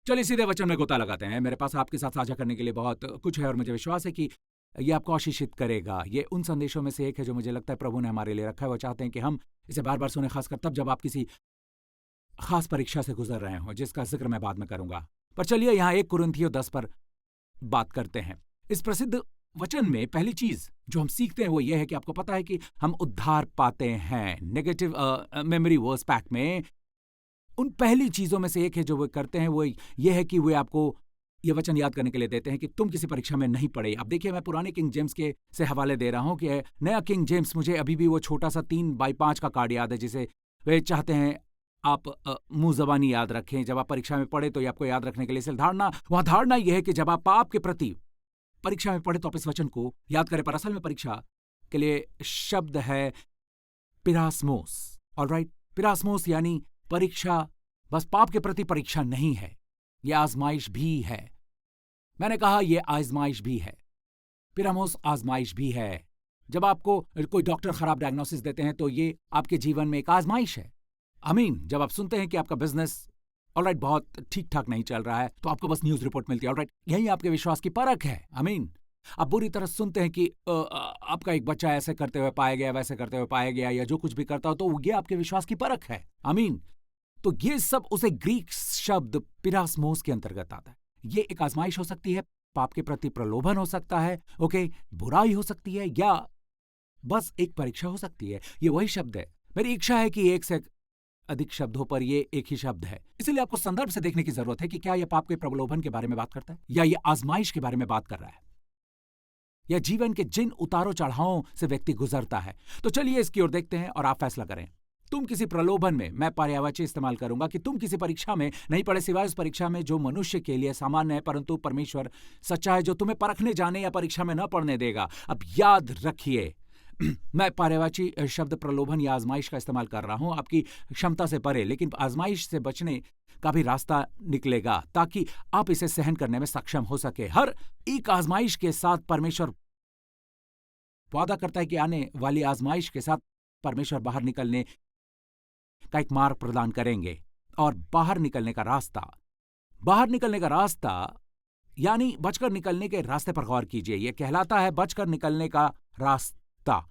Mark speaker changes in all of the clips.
Speaker 1: चलिए सीधे वचन में गोता लगाते हैं। मेरे पास आपके साथ साझा करने के लिए बहुत कुछ है और मुझे विश्वास है कि ये आपको आशीषित करेगा। ये उन संदेशों में से एक है जो मुझे लगता है प्रभु ने हमारे लिए रखा है। वो चाहते हैं कि हम इसे बार-बार सुने, खासकर तब जब आप किसी खास परीक्षा से गुजर रहे हों, जिसका ज़िक्र मैं बाद में करूँगा। पर चलिए यहाँ 1 कुरिन्थियों 10 पर बात करते हैं। इस प्रसिद्ध वचन में पहली चीज़ जो हम सीखते हैं वो ये है कि आपको पता है कि हम उद्धार पाते हैं। नेगेटिव मेमोरी वर्स पैक में उन पहली चीज़ों में से एक है जो वे करते हैं, वो ये है कि वे आपको ये वचन याद करने के लिए देते हैं कि तुम किसी परीक्षा में नहीं पड़े। अब देखिए, मैं पुराने किंग जेम्स के से हवाले दे रहा हूँ कि नया किंग जेम्स मुझे अभी भी वो छोटा-सा 3x5 का कार्ड याद है, जिसे वे चाहते हैं आप मुँह ज़बानी याद रखें। जब आप परीक्षा में पढ़े तो ये आपको याद रखने के लिए वहाँ धारणा ये है कि जब आप पाप के प्रति परीक्षा में पढ़े तो आप इस वचन को याद करें। पर असल में परीक्षा के लिए शब्द है पिरास्मोस। ऑलराइट, पिरास्मोस यानी परीक्षा बस पाप के प्रति परीक्षा नहीं है, यह आजमाइश भी है। मैंने कहा यह आजमाइश भी है। पिरामोस आजमाइश भी है। जब आपको कोई डॉक्टर खराब डायग्नोसिस देते हैं तो ये आपके जीवन में एक आजमाइश है। आमीन। जब आप सुनते हैं कि आपका बिजनेस ऑलराइट बहुत ठीक ठाक नहीं चल रहा है तो आपको बस न्यूज रिपोर्ट मिलती है, ऑलराइट, यही आपके विश्वास की परख है। आमीन। आप बुरी तरह सुनते हैं कि आपका एक बच्चा ऐसे करते हुए पाया गया, वैसे करते हुए पाया गया, या जो कुछ भी करता हो तो ये आपके विश्वास की परख है। आमीन। तो ये सब उसे ग्रीक शब्द पिरास्मोस के अंतर्गत आता है। ये एक आजमाइश हो सकती है, पाप के प्रति प्रलोभन हो सकता है, ओके, बुराई हो सकती है, या बस एक परीक्षा हो सकती है। ये वही शब्द है। मेरी इच्छा है कि एक से अधिक शब्दों पर ये एक ही शब्द है, इसलिए आपको संदर्भ से देखने की जरूरत है कि क्या यह पाप के प्रलोभन के बारे में बात करता है या ये आजमाइश के बारे में बात कर रहा है, या जीवन के जिन उतारों चढ़ावों से व्यक्ति गुजरता है। तो चलिए इसकी ओर देखते हैं और आप फैसला करें। तुम किसी प्रलोभन में, मैं पर्यायवाची इस्तेमाल करूंगा, कि तुम किसी परीक्षा में नहीं पड़े, सिवाय उस परीक्षा में जो मनुष्य के लिए सामान्य है, परंतु परमेश्वर सच्चा है जो तुम्हें परखने जाने या परीक्षा में न पढ़ने देगा। अब याद रखिए, मैं पर्यायवाची शब्द प्रलोभन या आजमाइश का इस्तेमाल कर रहा हूं आपकी क्षमता से परे, लेकिन आजमाइश से बचने का भी रास्ता निकलेगा ताकि आप इसे सहन करने में सक्षम हो सके। हर एक आजमाइश के साथ परमेश्वर वादा करता है कि आने वाली आजमाइश के साथ परमेश्वर बाहर निकलने का एक मार्ग प्रदान करेंगे। और बाहर निकलने का रास्ता यानी बचकर निकलने के रास्ते पर गौर कीजिए। यह कहलाता है बचकर निकलने का रास्ता।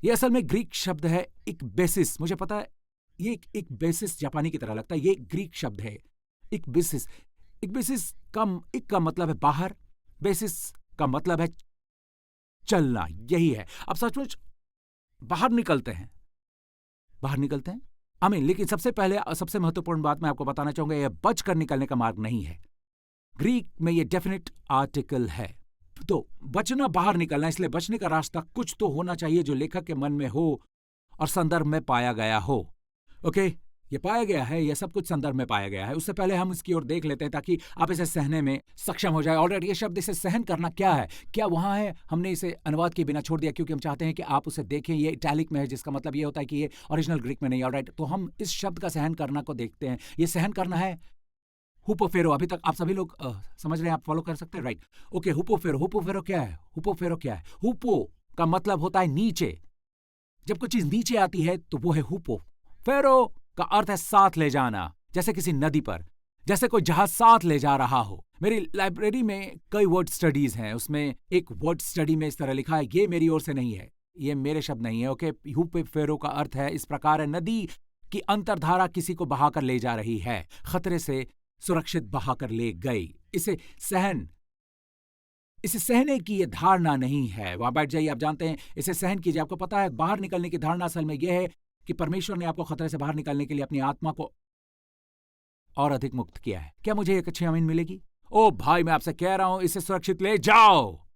Speaker 1: यह असल में ग्रीक शब्द है इक्बेसिस। मुझे पता है ये एक बेसिस जापानी की तरह लगता है, ये ग्रीक शब्द है इक्बेसिस। इक्बेसिस का मतलब है बाहर, बेसिस का मतलब है चलना, यही है। अब सचमुच बाहर निकलते हैं आमीन। लेकिन सबसे पहले सबसे महत्वपूर्ण बात मैं आपको बताना चाहूंगा, यह बचकर निकलने का मार्ग नहीं है। ग्रीक में यह डेफिनेट आर्टिकल है। तो बचना, बाहर निकलना, इसलिए बचने का रास्ता कुछ तो होना चाहिए जो लेखक के मन में हो और संदर्भ में पाया गया हो। ओके, ये पाया गया है, यह सब कुछ संदर्भ में पाया गया है। उससे पहले हम इसकी ओर देख लेते हैं ताकि आप इसे सहने में सक्षम हो जाए। ऑलरेडी ये शब्द, इसे सहन करना क्या है, क्या वहां है? हमने इसे अनुवाद के बिना छोड़ दिया क्योंकि हम चाहते हैं कि आप उसे देखें। ये इटैलिक में है, जिसका मतलब ये होता है कि ये ओरिजिनल ग्रीक में नहीं। ऑलराइट, तो हम इस शब्द का सहन करना को देखते हैं। ये सहन करना है हुपोफेरो। अभी तक आप सभी लोग समझ रहे हैं, आप फॉलो कर सकते हैं, राइट? ओके, हुपोफेरो क्या है? हुपो का मतलब होता है नीचे। जब कोई चीज नीचे आती है तो वो है हुपो। फेरो का अर्थ है साथ ले जाना, जैसे किसी नदी पर, जैसे कोई जहाज साथ ले जा रहा हो। मेरी लाइब्रेरी में कई वर्ड स्टडीज हैं, उसमें एक वर्ड स्टडी में इस तरह लिखा है, ये मेरी ओर से नहीं है, ये मेरे शब्द नहीं है। ओके, हुपोफेरो का अर्थ है इस प्रकार है, नदी की अंतरधारा किसी को बहाकर ले जा रही है, खतरे से सुरक्षित बहाकर ले गई। इसे सहने की यह धारणा नहीं है। वहां बैठ जाइए, आप जानते हैं, इसे सहन कीजिए। आपको पता है बाहर निकलने की धारणा असल में यह है कि परमेश्वर ने आपको खतरे से बाहर निकलने के लिए अपनी आत्मा को और अधिक मुक्त किया है। क्या मुझे एक अच्छी आमीन मिलेगी? ओ भाई, मैं आपसे कह रहा हूं, इसे सुरक्षित ले जाओ।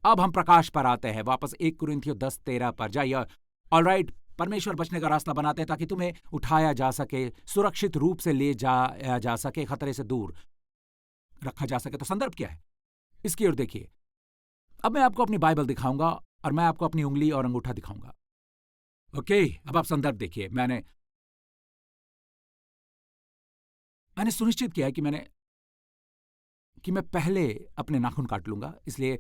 Speaker 1: अब हम प्रकाश पर आते हैं, वापस 1 कुरिन्थियों 10:13 पर जाइए। ऑलराइट, परमेश्वर बचने का रास्ता बनाते हैं ताकि तुम्हें उठाया जा सके, सुरक्षित रूप से ले जाया जा सके, खतरे से दूर रखा जा सके। तो संदर्भ क्या है, इसकी ओर देखिए। अब मैं आपको अपनी बाइबल दिखाऊंगा और मैं आपको अपनी उंगली और अंगूठा दिखाऊंगा। ओके, अब आप संदर्भ देखिए। मैंने सुनिश्चित किया है कि मैं पहले अपने नाखून काट लूंगा, इसलिए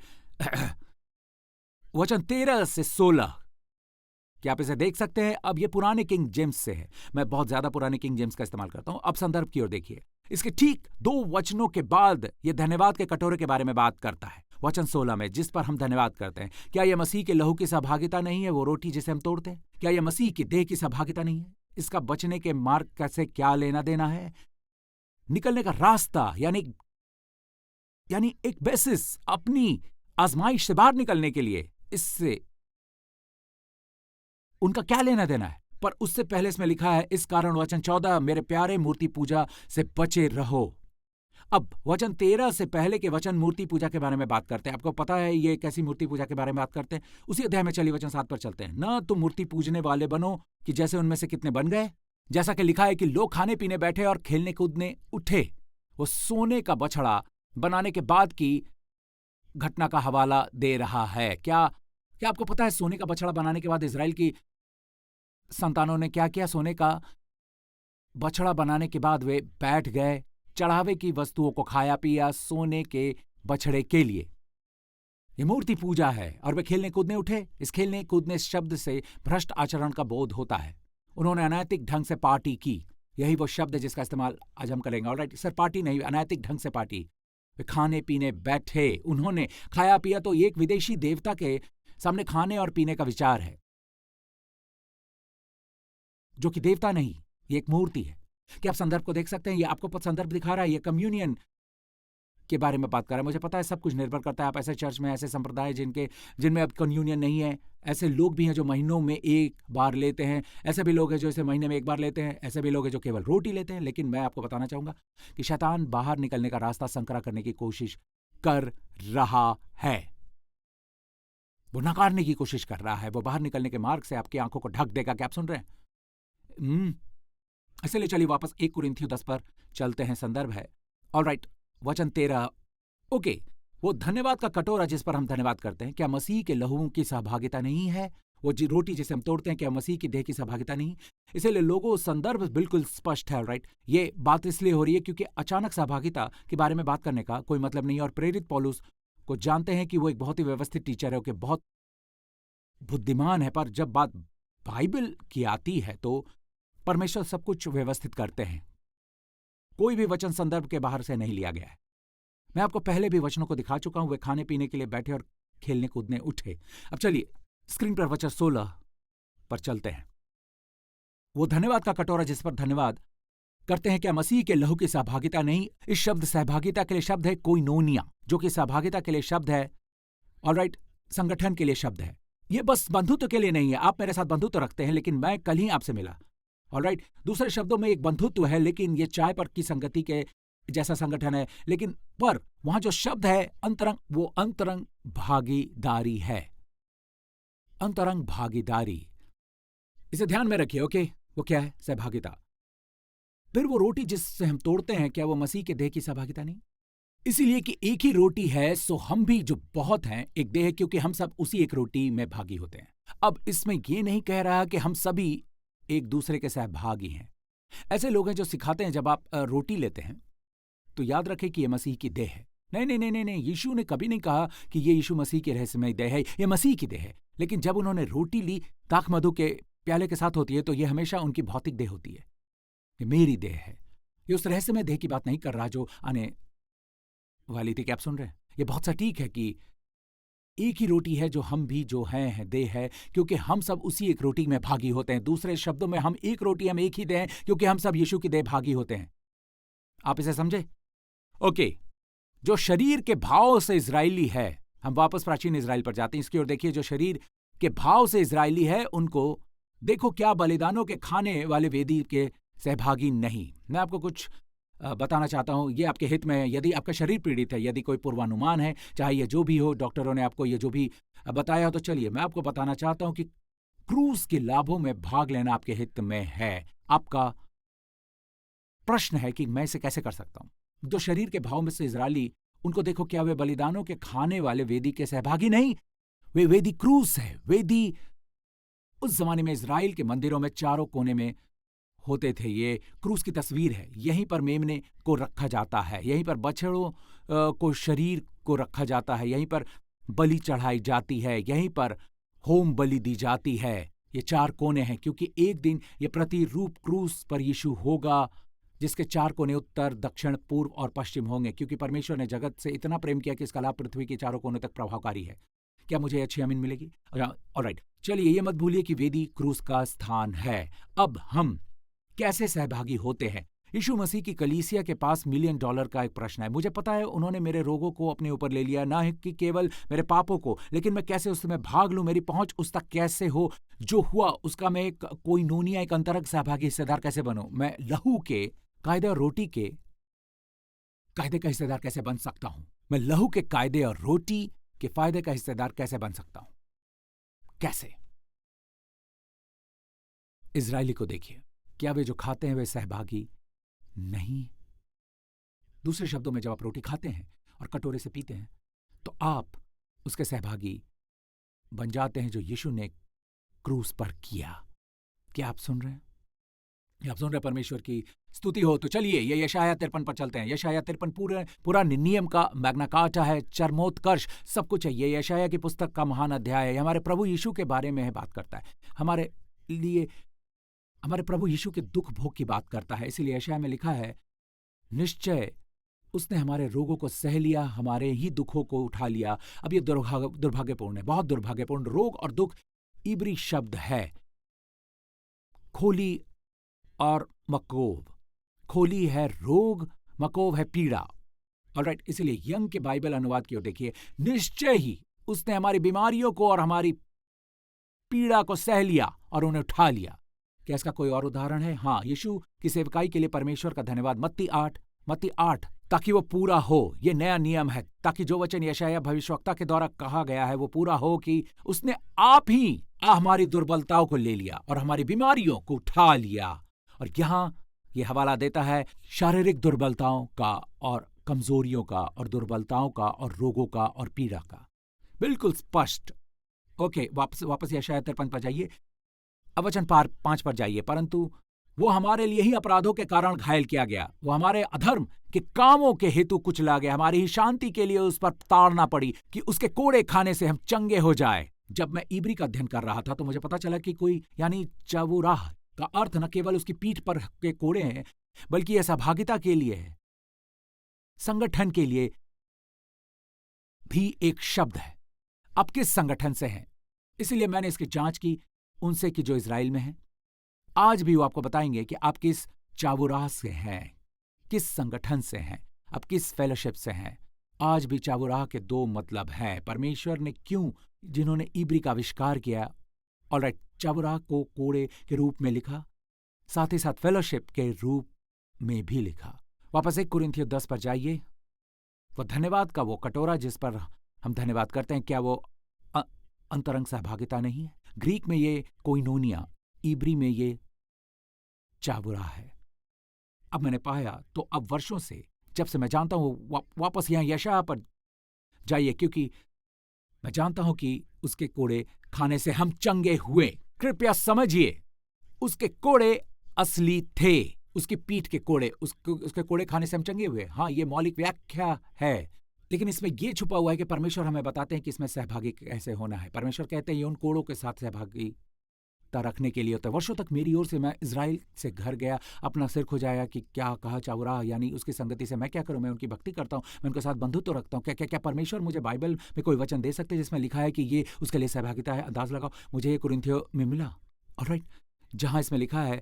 Speaker 1: वचन 13 से 16 क्या आप इसे देख सकते हैं? अब ये पुराने किंग जेम्स से है। मैं बहुत ज्यादा पुराने किंग जेम्स का इस्तेमाल करता हूं। अब संदर्भ की ओर देखिए। इसके ठीक 2 वचनों के बाद ये धन्यवाद के कटोरे के बारे में बात करता है। वचन 16 में, जिस पर हम धन्यवाद करते हैं। क्या यह मसीह के लहू की सहभागिता नहीं है, वो रोटी जिसे हम तोड़ते हैं? क्या यह मसीह की देह की सहभागिता नहीं है? इसका बचने के मार्ग से क्या लेना देना है? निकलने का रास्ता यानी एक बेसिस, अपनी आजमाइश से बाहर निकलने के लिए इससे उनका क्या लेना देना है? पर उससे पहले इसमें लिखा है, इस कारण वचन 14, मेरे प्यारे मूर्ति पूजा से बचे रहो। अब वचन 13 से पहले के वचन मूर्ति पूजा के बारे में बात करते हैं। आपको पता है ये कैसी मूर्ति पूजा के बारे में बात करते हैं? उसी अध्याय में चलिए वचन 7 पर चलते हैं। न तुम मूर्ति पूजने वाले बनो कि जैसे उनमें से कितने बन गए, जैसा कि लिखा है कि लोग खाने पीने बैठे और खेलने कूदने उठे। वो सोने का बछड़ा बनाने के बाद की घटना का हवाला दे रहा है। क्या आपको पता है सोने का बछड़ा बनाने के बाद इजराइल की संतानों ने क्या किया? सोने का बछड़ा बनाने के बाद वे बैठ गए, चढ़ावे की वस्तुओं को खाया पिया सोने के बछड़े के लिए। ये मूर्ति पूजा है। और वे खेलने कूदने उठे। इस खेलने कूदने शब्द से भ्रष्ट आचरण का बोध होता है। उन्होंने अनैतिक ढंग से पार्टी की। यही वो शब्द है जिसका इस्तेमाल आज हम करेंगे। ऑलराइट सर, पार्टी नहीं, अनैतिक ढंग से पार्टी। वे खाने पीने बैठे, उन्होंने खाया पिया। तो एक विदेशी देवता के सामने खाने और पीने का विचार है, जो कि देवता नहीं, ये एक मूर्ति है। क्या आप संदर्भ को देख सकते हैं? ये आपको संदर्भ दिखा रहा है। ये कम्युनियन के बारे में बात कर रहा है। मुझे पता है सब कुछ निर्भर करता है। आप ऐसे चर्च में, ऐसे संप्रदाय जिनमें अब कम्युनियन नहीं है, ऐसे लोग भी हैं जो महीनों में एक बार लेते हैं। ऐसे भी लोग हैं जो इसे महीने में एक बार लेते हैं। ऐसे भी लोग हैं जो केवल रोटी लेते हैं। लेकिन मैं आपको बताना चाहूंगा कि शैतान बाहर निकलने का रास्ता संकरा करने की कोशिश कर रहा है। वो नकारने की कोशिश कर रहा है। वो बाहर निकलने के मार्ग से आपकी आंखों को ढक देगा। क्या आप सुन रहे हैं? इसलिए चलिए वापस 1 कुरिन्थियों 10 पर चलते हैं। संदर्भ है ऑलराइट वचन 13। ओके, वो धन्यवाद का कटोरा जिस पर हम धन्यवाद करते हैं, क्या मसीह के लहू की सहभागिता नहीं है? वो रोटी जिसे हम तोड़ते हैं, क्या मसीह की देह की सहभागिता नहीं? इसीलिए लोगों, संदर्भ बिल्कुल स्पष्ट है। ऑलराइट, ये बात इसलिए हो रही है क्योंकि अचानक सहभागिता के बारे में बात करने का कोई मतलब नहीं है। और प्रेरित पौलुस को जानते हैं कि वो एक बहुत ही व्यवस्थित टीचर है, कि बहुत बुद्धिमान है। पर जब बात बाइबल की आती है तो परमेश्वर सब कुछ व्यवस्थित करते हैं। कोई भी वचन संदर्भ के बाहर से नहीं लिया गया है। मैं आपको पहले भी वचनों को दिखा चुका हूं। वे खाने पीने के लिए बैठे और खेलने कूदने उठे। अब चलिए स्क्रीन पर वचन 16 पर चलते हैं। वो धन्यवाद का कटोरा जिस पर धन्यवाद करते हैं, क्या मसीह के लहू की सहभागिता नहीं? इस शब्द सहभागिता के लिए शब्द है कोइनोनिया, जो कि सहभागिता के लिए शब्द है, ऑलराइट, संगठन के लिए शब्द है। यह बस बंधुत्व के लिए नहीं है। आप मेरे साथ बंधुत्व रखते हैं, लेकिन मैं कल ही आपसे मिला। ऑलराइट, दूसरे शब्दों में एक बंधुत्व है, लेकिन यह चाय पर की संगति के जैसा संगठन है। लेकिन पर वहां जो शब्द है अंतरंग, वो अंतरंग भागीदारी है। अंतरंग भागीदारी, इसे ध्यान में रखिए। ओके, वो क्या है? सहभागिता। फिर वो रोटी जिससे हम तोड़ते हैं, क्या वो मसीह के देह की सहभागिता नहीं? इसीलिए कि एक ही रोटी है, सो हम भी जो बहुत हैं एक देह, क्योंकि हम सब उसी एक रोटी में भागी होते हैं। अब इसमें यह नहीं कह रहा कि हम सभी एक दूसरे के सहभागी हैं। ऐसे लोग हैं जो सिखाते हैं जब आप रोटी लेते हैं तो याद रखें कि यह मसीह की देह है। नहीं नहीं नहीं नहीं नहीं, यीशु ने कभी नहीं कहा कि यह यीशु मसीह की रहस्यमय देह है, यह मसीह की देह है। लेकिन जब उन्होंने रोटी ली दाख मधु के प्याले के साथ होती है, तो यह हमेशा उनकी भौतिक देह होती है। ये मेरी देह है। ये उस रहस्यमय देह की बात नहीं कर रहा जो आने वाली थी। क्या आप सुन रहे हैं? यह बहुत सटीक है कि एक ही रोटी है जो हम भी जो हैं देह है, क्योंकि हम सब उसी एक रोटी में भागी होते हैं। दूसरे शब्दों में, हम एक रोटी, हम एक ही देह हैं, क्योंकि हम सब यीशु की देह भागी होते हैं। आप इसे समझे? ओके, जो शरीर के भाव से इजरायली है, हम वापस प्राचीन इजराइल पर जाते हैं। इसकी ओर देखिए। जो शरीर के भाव से इजरायली है, उनको देखो क्या बलिदानों के खाने वाले वेदी के सहभागी नहीं। मैं आपको कुछ बताना चाहता हूं, ये आपके हित में है। यदि आपका शरीर पीड़ित है, यदि कोई पूर्वानुमान है, चाहे ये जो भी हो, डॉक्टरों ने आपको ये जो भी बताया हो, तो चलिए मैं आपको बताना चाहता हूं कि क्रूस के लाभों में भाग लेना आपके हित में है। आपका प्रश्न है कि मैं इसे कैसे कर सकता हूं। जो शरीर के भाव में से इजरायली, उनको देखो क्या वे बलिदानों के खाने वाले वेदी के सहभागी नहीं? वे वेदी क्रूस है। वेदी उस जमाने में इजराइल के मंदिरों में चारों कोने में होते थे। ये क्रूस की तस्वीर है। यहीं पर मेमने को रखा जाता है, यहीं पर बछड़ों को शरीर को रखा जाता है, यहीं पर बलि चढ़ाई जाती है, यहीं पर होम बलि दी जाती है। ये 4 कोने हैं, क्योंकि एक दिन ये प्रतिरूप क्रूस पर यीशु होगा, जिसके 4 कोने उत्तर, दक्षिण, पूर्व और पश्चिम होंगे, क्योंकि परमेश्वर ने जगत से इतना प्रेम किया कि इसका लाभ पृथ्वी के चारों कोनों तक प्रभावकारी है। क्या मुझे अच्छी आमीन मिलेगी? ऑलराइट, चलिए, ये मत भूलिए कि वेदी क्रूस का स्थान है। अब हम कैसे सहभागी होते हैं? यीशु मसीह की कलीसिया के पास $1 मिलियन का एक प्रश्न है। मुझे पता है उन्होंने मेरे रोगों को अपने ऊपर ले लिया, ना कि केवल मेरे पापों को, लेकिन मैं कैसे उसमें भाग लूं? मेरी पहुंच उस तक कैसे हो? जो हुआ उसका मैं एक कोइनोनिया, एक अंतरंग सहभागी, हिस्सेदार कैसे बनूं? मैं लहू के कायदे और रोटी के कायदे का हिस्सेदार कैसे बन सकता हूं? मैं लहू के कायदे और रोटी के फायदे का हिस्सेदार कैसे बन सकता हूं? कैसे? इजरायली को देखिए, क्या वे जो खाते हैं वे सहभागी नहीं? दूसरे शब्दों में, जब आप रोटी खाते हैं और कटोरे से पीते हैं तो आप उसके सहभागी बन जाते हैं जो यीशु ने क्रूस पर किया। क्या आप सुन रहे हैं? आप सुन रहे हैं? परमेश्वर की स्तुति हो। तो चलिए, ये यशाया 53 पर चलते हैं। यशाया 53 पूरा नियम का मैग्ना कार्टा है, चरमोत्कर्ष सब कुछ है। ये यशाया की पुस्तक का महान अध्याय है। हमारे प्रभु यीशु के बारे में बात करता है, हमारे लिए, हमारे प्रभु यीशु के दुख भोग की बात करता है। इसलिए यशाया में लिखा है, निश्चय उसने हमारे रोगों को सह लिया, हमारे ही दुखों को उठा लिया। अब ये दुर्भाग्यपूर्ण है, बहुत दुर्भाग्यपूर्ण। रोग और दुख इब्री शब्द है, खोली और मकोव। खोली है रोग, मकोव है पीड़ा। ऑलराइट, इसलिए यंग के बाइबल अनुवाद की ओर देखिए, निश्चय ही उसने हमारी बीमारियों को और हमारी पीड़ा को सह लिया और उन्हें उठा लिया। क्या इसका कोई और उदाहरण है? हाँ, यीशु की सेवकाई के लिए परमेश्वर का धन्यवाद। मत्ती 8, ताकि वो पूरा हो। ये नया नियम है, ताकि जो वचन यशाया भविष्यवक्ता के द्वारा कहा गया है वो पूरा हो, कि उसने आप ही हमारी दुर्बलताओं को ले लिया और हमारी बीमारियों को उठा लिया। और यहां ये हवाला देता है शारीरिक दुर्बलताओं का और कमजोरियों का और दुर्बलताओं का और रोगों का और पीड़ा का। बिल्कुल स्पष्ट। ओके, वापस यशाया 53 पर जाइए, वचन 5 पर जाइए। परंतु वो हमारे लिए ही अपराधों के कारण घायल किया गया, वो हमारे अधर्म के कामों के हेतु कुचला गया, हमारी ही शांति के लिए उस पर ताड़ना पड़ी, कि उसके कोड़े खाने से हम चंगे हो जाए। जब मैं इब्री का अध्ययन कर रहा था तो मुझे पता चला कि कोई, यानी चबुराह का अर्थ न केवल उसकी पीठ पर के कोड़े हैं, बल्कि यह सहभागिता के लिए है, संगठन के लिए भी एक शब्द है। अब किस संगठन से है? इसीलिए मैंने इसकी जांच की उनसे कि जो इजराइल में है। आज भी वो आपको बताएंगे कि आप किस चाबुराह से हैं, किस संगठन से हैं, आप किस फेलोशिप से हैं। आज भी चाबुराह के 2 मतलब हैं। परमेश्वर ने क्यों, जिन्होंने इब्री का आविष्कार किया, ऑलराइट, चाबुराह को कोड़े के रूप में लिखा, साथ ही साथ फेलोशिप के रूप में भी लिखा। वापस 1 कुरिन्थियों 10 पर जाइए। वो धन्यवाद का वो कटोरा जिस पर हम धन्यवाद करते हैं, क्या वो अंतरंग सहभागिता नहीं है? ग्रीक में ये कोइनोनिया, इब्री में ये चाबुराह है। अब मैंने पाया, तो अब वर्षों से, जब से मैं जानता हूं, वापस यहां यशाया पर जाइए, क्योंकि मैं जानता हूं कि उसके कोड़े खाने से हम चंगे हुए। कृपया समझिए, उसके कोड़े असली थे, उसकी पीठ के कोड़े, उसके कोड़े खाने से हम चंगे हुए। हाँ, ये मौलिक व्याख्या है, लेकिन इसमें यह छुपा हुआ है कि परमेश्वर हमें बताते हैं कि इसमें सहभागी कैसे होना है। परमेश्वर कहते हैं ये उन कोड़ों के साथ सहभागिता रखने के लिए होता है। वर्षों तक मेरी ओर से मैं इजराइल से घर गया, अपना सिर खुजाया कि क्या कहा चाबुराह, यानी उसकी संगति से मैं क्या करूं? मैं उनकी भक्ति करता हूं, मैं उनके साथ बंधुत्व रखता हूं। क्या क्या क्या परमेश्वर मुझे बाइबल में कोई वचन दे सकते हैं जिसमें लिखा है कि ये उसके लिए सहभागिता है? अंदाज लगाओ, मुझे ये कुरिन्थियों में मिला, ऑलराइट, जहां इसमें लिखा है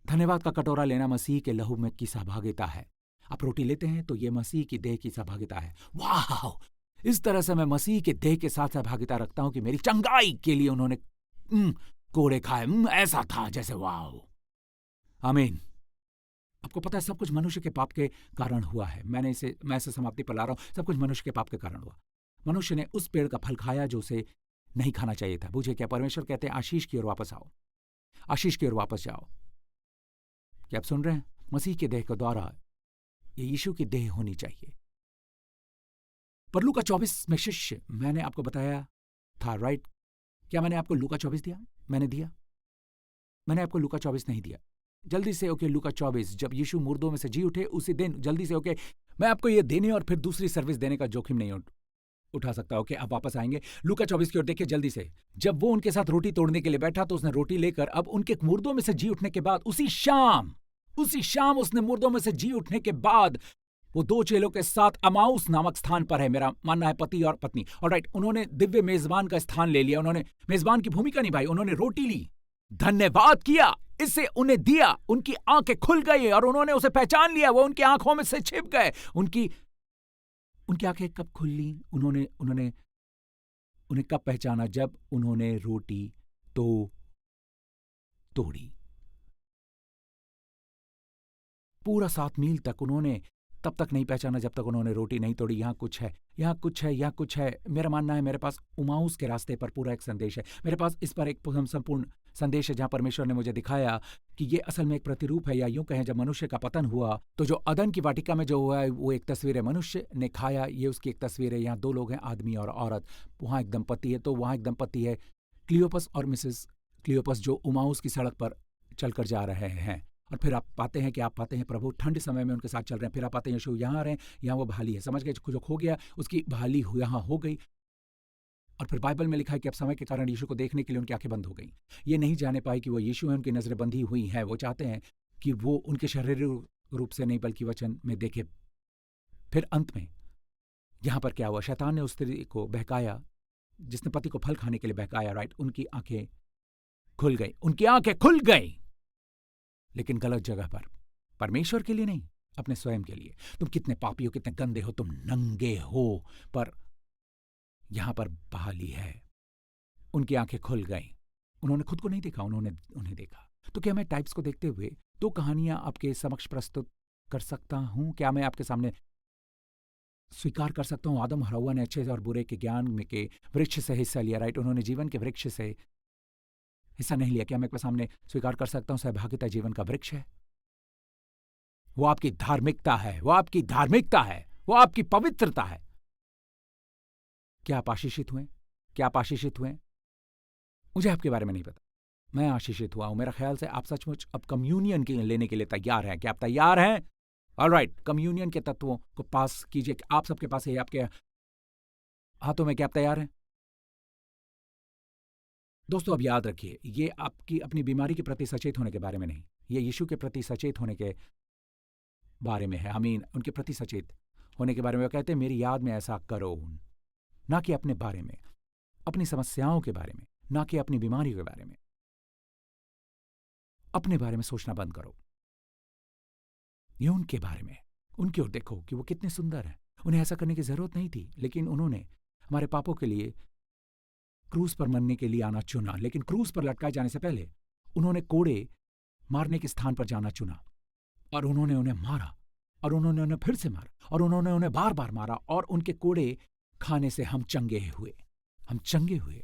Speaker 1: धन्यवाद का कटोरा लेना मसीह के लहू में की सहभागिता है। आप रोटी लेते हैं तो ये मसीह की देह की सहभागिता है। वाह! इस तरह से मैं मसीह के देह के साथ सहभागिता रखता हूं कि मेरी चंगाई के लिए उन्होंने कोड़े खाए। ऐसा था जैसे वाह! आमीन। आपको पता है, सब कुछ मनुष्य के पाप के कारण हुआ है। मैं इसे समाप्ति पर ला रहा हूं। सब कुछ मनुष्य के पाप के कारण हुआ। मनुष्य ने उस पेड़ का फल खाया जो उसे नहीं खाना चाहिए था। बुझे क्या? परमेश्वर कहते हैं आशीष की ओर वापस आओ, आशीष की ओर वापस जाओ। क्या आप सुन रहे हैं? मसीह के देह के द्वारा ये यीशु की देह होनी चाहिए। पर लूका 24 में शिष्य, मैंने आपको बताया था, राइट? क्या मैंने आपको लूका 24 दिया? मैंने आपको लूका 24 नहीं दिया। जल्दी से ओके, लूका 24, जब यीशु मुर्दों में से जी उठे उसी दिन, जल्दी से ओके, मैं आपको ये देने और फिर दूसरी सर्विस देने का जोखिम नहीं उठा सकता है। ओके, आप वापस आएंगे लूका 24 की ओर देखिए जल्दी से। जब वो उनके साथ रोटी तोड़ने के लिए बैठा तो उसने रोटी लेकर अब उनके मुर्दों में से जी उठने के बाद उसी शाम उसने मुर्दों में से जी उठने के बाद वो दो चेलों के साथ अमाउस नामक स्थान पर है, मेरा मानना है पति और पत्नी, ऑलराइट, उन्होंने दिव्य मेजबान का स्थान ले लिया, उन्होंने मेजबान की भूमिका निभाई, उन्होंने रोटी ली, धन्यवाद किया, इसे उन्हें दिया, उनकी आंखें खुल गई और उन्होंने उसे पहचान लिया, वो उनकी आंखों में से छिप गए। उनकी उनकी आंखें कब खुली? उन्होंने उन्होंने उन्हें कब पहचाना? जब उन्होंने रोटी तो तोड़ी। पूरा 7 मील तक उन्होंने तब तक नहीं पहचाना जब तक उन्होंने रोटी नहीं तोड़ी। यहाँ कुछ है, यहाँ कुछ है, यहाँ कुछ है। मेरा मानना है मेरे पास उमाउस के रास्ते पर पूरा एक संदेश है, मेरे पास इस पर एक संपूर्ण संदेश है, जहाँ परमेश्वर ने मुझे दिखाया कि ये असल में एक प्रतिरूप है, या यूं कहें जब मनुष्य का पतन हुआ तो जो अदन की वाटिका में जो हुआ है वो एक तस्वीर है, मनुष्य ने खाया, ये उसकी एक तस्वीर है। यहाँ 2 लोग हैं, आदमी और औरत, वहाँ एक दंपति है, तो वहाँ एक दंपति है, क्लियोपस और मिसेस क्लियोपस, जो उमाउस की सड़क पर चलकर जा रहे हैं। और फिर आप पाते हैं प्रभु ठंड समय में उनके साथ चल रहे हैं। फिर आप पाते हैं यीशु यहाँ आ रहे हैं, यहाँ वो भाली है, समझ गए, जो खो गया उसकी भाली यहाँ हो गई। और फिर बाइबल में लिखा है कि अब समय के कारण यीशु को देखने के लिए उनकी आंखें बंद हो गई। ये नहीं जाने पाई कि वो यीशु है, उनकी नजरें बंधी हुई हैं। वो चाहते हैं कि वो उनके शारीरिक रूप से नहीं बल्कि वचन में देखे। फिर अंत में यहाँ पर क्या हुआ? शैतान ने उस स्त्री को बहकाया, जिसने पति को फल खाने के लिए बहकाया, राइट? उनकी आंखें खुल गई, लेकिन गलत जगह पर, परमेश्वर के लिए नहीं, अपने स्वयं के लिए। तुम कितने पापी हो, कितने गंदे हो, तुम नंगे हो, पर यहां पर बहाली है। उनकी आंखें खुल गईं, उन्होंने खुद को नहीं देखा, उन्होंने उन्हें देखा। तो क्या मैं टाइप्स को देखते हुए 2 कहानियां आपके समक्ष प्रस्तुत कर सकता हूं? क्या मैं आपके सामने स्वीकार कर सकता हूं आदम और हव्वा ने अच्छे और बुरे के ज्ञान में के वृक्ष से हिस्सा लिया, राइट? उन्होंने जीवन के वृक्ष से हिस्सा नहीं लिया। क्या मैं आपके सामने स्वीकार कर सकता हूं सहभागिता जीवन का वृक्ष है? वो आपकी धार्मिकता है, वो आपकी धार्मिकता है, वो आपकी पवित्रता है। क्या आप आशीषित हुए? क्या आप आशीषित हुए? मुझे आपके बारे में नहीं पता, मैं आशीषित हुआ हूं। मेरा ख्याल से आप सचमुच अब कम्युनियन लेने के लिए तैयार हैं। क्या आप तैयार हैं? ऑलराइट, कम्युनियन के तत्वों को पास कीजिए। आप सबके पास है, आपके हाथों में। क्या आप तैयार हैं? दोस्तों, अब याद रखिए, ये आपकी अपनी बीमारी के प्रति सचेत होने के बारे में नहीं, ये यीशु के प्रति सचेत होने के बारे में है। आमीन। उनके प्रति सचेत होने के बारे में वो कहते हैं, मेरी याद में ऐसा करो। ना कि अपने बारे में, अपनी समस्याओं के बारे में, ना कि अपनी बीमारी के बारे में। अपने बारे में सोचना बंद करो, ये उनके बारे में। उनकी ओर देखो कि वो कितने सुंदर हैं। उन्हें ऐसा करने की जरूरत नहीं थी, लेकिन उन्होंने हमारे पापों के लिए क्रूस पर मरने के लिए आना चुना। लेकिन क्रूस पर लटकाए जाने से पहले उन्होंने कोड़े मारने के स्थान पर जाना चुना, और उन्होंने उन्हें मारा, और उन्होंने उन्हें फिर से मारा, और उन्होंने उन्हें बार बार मारा, और उनके कोड़े खाने से हम चंगे हुए। हम चंगे हुए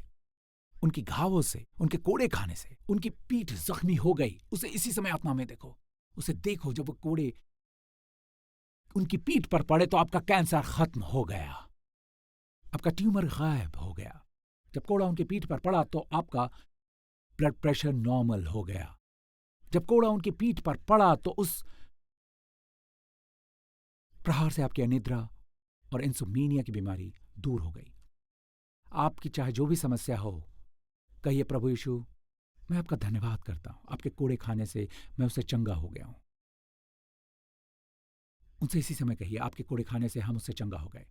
Speaker 1: उनकी घावों से, उनके कोड़े खाने से। उनकी पीठ जख्मी हो गई। उसे इसी समय आत्मा में देखो, उसे देखो। जब वो कोड़े उनकी पीठ पर पड़े तो आपका कैंसर खत्म हो गया, आपका ट्यूमर गायब हो गया। जब कोड़ा उनकी पीठ पर पड़ा तो आपका ब्लड प्रेशर नॉर्मल हो गया। जब कोड़ा उनकी पीठ पर पड़ा तो उस प्रहार से आपकी अनिद्रा और इंसोम्निया की बीमारी दूर हो गई। आपकी चाहे जो भी समस्या हो, कहिए, प्रभु यीशु, मैं आपका धन्यवाद करता हूं, आपके कोड़े खाने से मैं उससे चंगा हो गया हूं। उनसे इसी समय कहिए, आपके कोड़े खाने से हम उससे चंगा हो गए।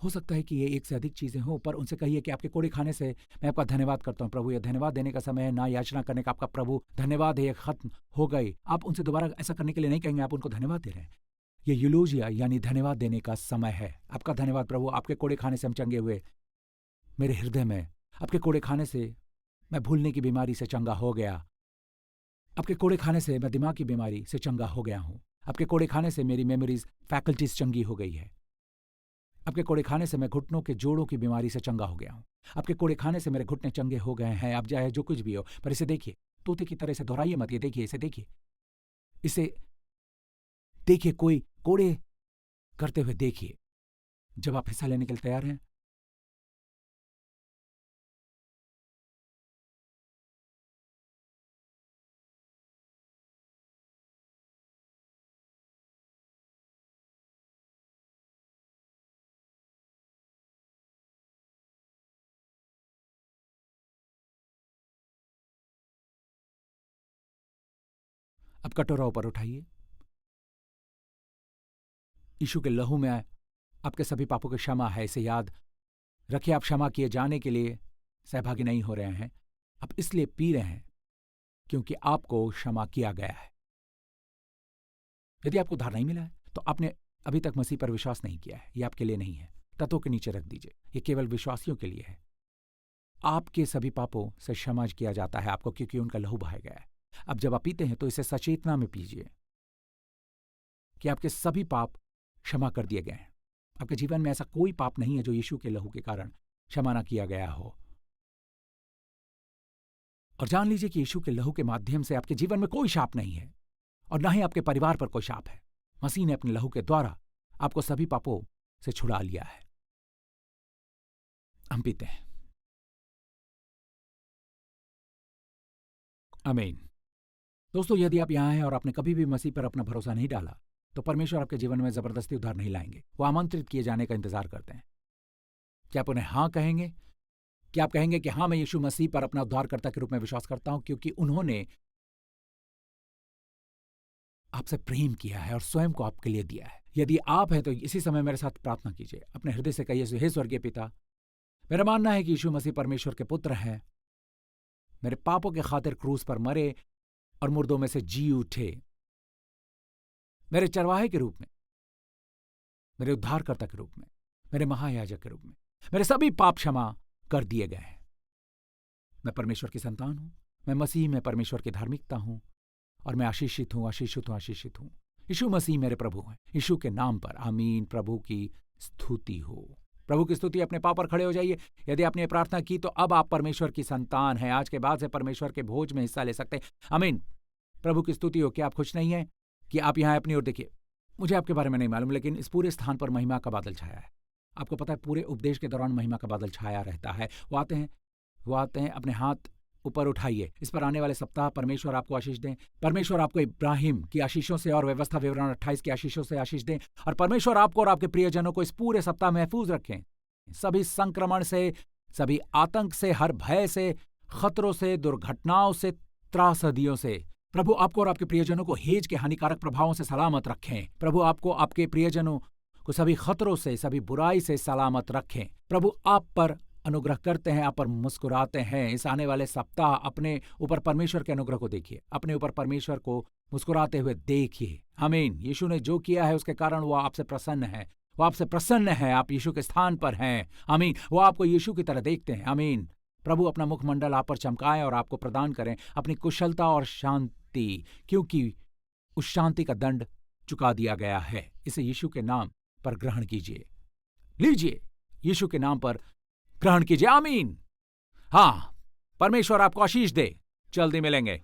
Speaker 1: हो सकता है कि ये एक से अधिक चीजें हो, पर उनसे कहिए कि आपके कोड़े खाने से मैं आपका धन्यवाद करता हूं प्रभु। ये धन्यवाद देने का समय है, ना याचना करने का। आपका प्रभु धन्यवाद है, ये खत्म हो गई। आप उनसे दोबारा ऐसा करने के लिए नहीं कहेंगे, आप उनको धन्यवाद दे रहे हैं। ये यूलोजिया यानी धन्यवाद देने का समय है। आपका धन्यवाद प्रभु, आपके कोड़े खाने से हम चंगे हुए। मेरे हृदय में आपके कोड़े खाने से मैं भूलने की बीमारी से चंगा हो गया। आपके कोड़े खाने से मैं दिमाग की बीमारी से चंगा हो गया हूं। आपके कोड़े खाने से मेरी मेमोरीज, फैकल्टीज चंगी हो गई है। आपके कोड़े खाने से मैं घुटनों के जोड़ों की बीमारी से चंगा हो गया हूं। आपके कोड़े खाने से मेरे घुटने चंगे हो गए हैं। अब चाहे जो कुछ भी हो, पर इसे देखिए, तोते की तरह से दोहराइए मत। ये देखिए, इसे देखिए, इसे देखिए, कोई कोड़े करते हुए देखिए। जब आप हिस्सा लेने के लिए तैयार हैं, अब कटोरा ऊपर उठाइए। यीशु के लहू में आपके सभी पापों की क्षमा है, इसे याद रखिए। आप क्षमा किए जाने के लिए सहभागी नहीं हो रहे हैं, आप इसलिए पी रहे हैं क्योंकि आपको क्षमा किया गया है। यदि आपको उद्धार नहीं मिला है तो आपने अभी तक मसीह पर विश्वास नहीं किया है। यह आपके लिए नहीं है, तत्वों के नीचे रख दीजिए। यह केवल विश्वासियों के लिए है। आपके सभी पापों से क्षमा किया जाता है आपको, क्योंकि उनका लहू बहाया गया है। अब जब आप पीते हैं तो इसे सचेतना में पीजिए कि आपके सभी पाप क्षमा कर दिए गए हैं। आपके जीवन में ऐसा कोई पाप नहीं है जो यीशु के लहू के कारण क्षमा न किया गया हो। और जान लीजिए कि यीशु के लहू के माध्यम से आपके जीवन में कोई शाप नहीं है और न ही आपके परिवार पर कोई शाप है। मसीह ने अपने लहू के द्वारा आपको सभी पापों से छुड़ा लिया है। हम पीते हैं। आमीन। दोस्तों, यदि आप यहां हैं और आपने कभी भी मसीह पर अपना भरोसा नहीं डाला तो परमेश्वर आपके जीवन में जबरदस्ती उद्धार नहीं लाएंगे। वो आमंत्रित किए जाने का इंतजार करते हैं। क्या आप उन्हें हां कहेंगे? क्या आप कहेंगे कि हां, मैं यीशु मसीह पर अपना उद्धारकर्ता के रूप में विश्वास करता हूं क्योंकि उन्होंने आपसे प्रेम किया है और स्वयं को आपके लिए दिया है? यदि आप हैं तो इसी समय मेरे साथ प्रार्थना कीजिए। अपने हृदय से कहिए, हे स्वर्गीय पिता, मेरा मानना है कि यीशु मसीह परमेश्वर के पुत्र हैं। मेरे पापों के खातिर क्रूस पर मरे और मुर्दों में से जी उठे। मेरे चरवाहे के रूप में, मेरे उद्धारकर्ता के रूप में, मेरे महायाजक के रूप में मेरे सभी पाप क्षमा कर दिए गए हैं। मैं परमेश्वर की संतान हूं। मैं मसीह में परमेश्वर की धार्मिकता हूं और मैं आशीषित हूं, आशीषित हूं, आशीषित हूं। यीशु मसीह मेरे प्रभु हैं। यीशु के नाम पर आमीन। प्रभु की स्तुति हो। प्रभु की स्तुति। अपने पाँव पर खड़े हो जाइए। यदि आपने प्रार्थना की तो अब आप परमेश्वर की संतान हैं। आज के बाद से परमेश्वर के भोज में हिस्सा ले सकते हैं। आमीन। प्रभु की स्तुति हो। क्या आप खुश नहीं हैं कि आप यहाँ अपनी ओर देखिए? मुझे आपके बारे में नहीं मालूम, लेकिन इस पूरे स्थान पर महिमा का बादल छाया है। आपको पता है, पूरे उपदेश के दौरान महिमा का बादल छाया रहता है। वो आते हैं। अपने हाथ ऊपर उठाइए। इस पर आने वाले सप्ताह परमेश्वर आपको आशीष दें। परमेश्वर आपको इब्राहिम की आशीषों से और व्यवस्था विवरण 28 की आशीषों से आशीष दें। और परमेश्वर आपको और आपके प्रियजनों को इस पूरे सप्ताह महफूज रखें, सभी संक्रमण से, सभी आतंक से, हर भय से, खतरों से, दुर्घटनाओं से, त्रासदियों से। प्रभु आपको और आपके प्रियजनों को हेज के हानिकारक प्रभावों से सलामत रखें। प्रभु आपको, आपके प्रियजनों को सभी खतरों से, सभी बुराई से सलामत रखें। प्रभु आप पर अनुग्रह करते हैं, आप पर मुस्कुराते हैं। इस आने वाले सप्ताह अपने ऊपर परमेश्वर के अनुग्रह को देखिए। अपने ऊपर परमेश्वर को मुस्कुराते हुए देखिए। आमीन। यीशु ने जो किया है उसके कारण वो आपसे प्रसन्न है। वो आपसे प्रसन्न है। आप यीशु के स्थान पर हैं। आमीन। वो आपको यीशु की तरह देखते हैं। आमीन। प्रभु अपना मुखमंडल आप पर चमकाएं और आपको प्रदान करें अपनी कुशलता और शांति, क्योंकि उस शांति का दंड चुका दिया गया है। इसे यीशु के नाम पर ग्रहण कीजिए। लीजिए, यीशु के नाम पर ग्रहण कीजिए। आमीन। हाँ, परमेश्वर आपको आशीष दे। जल्दी मिलेंगे।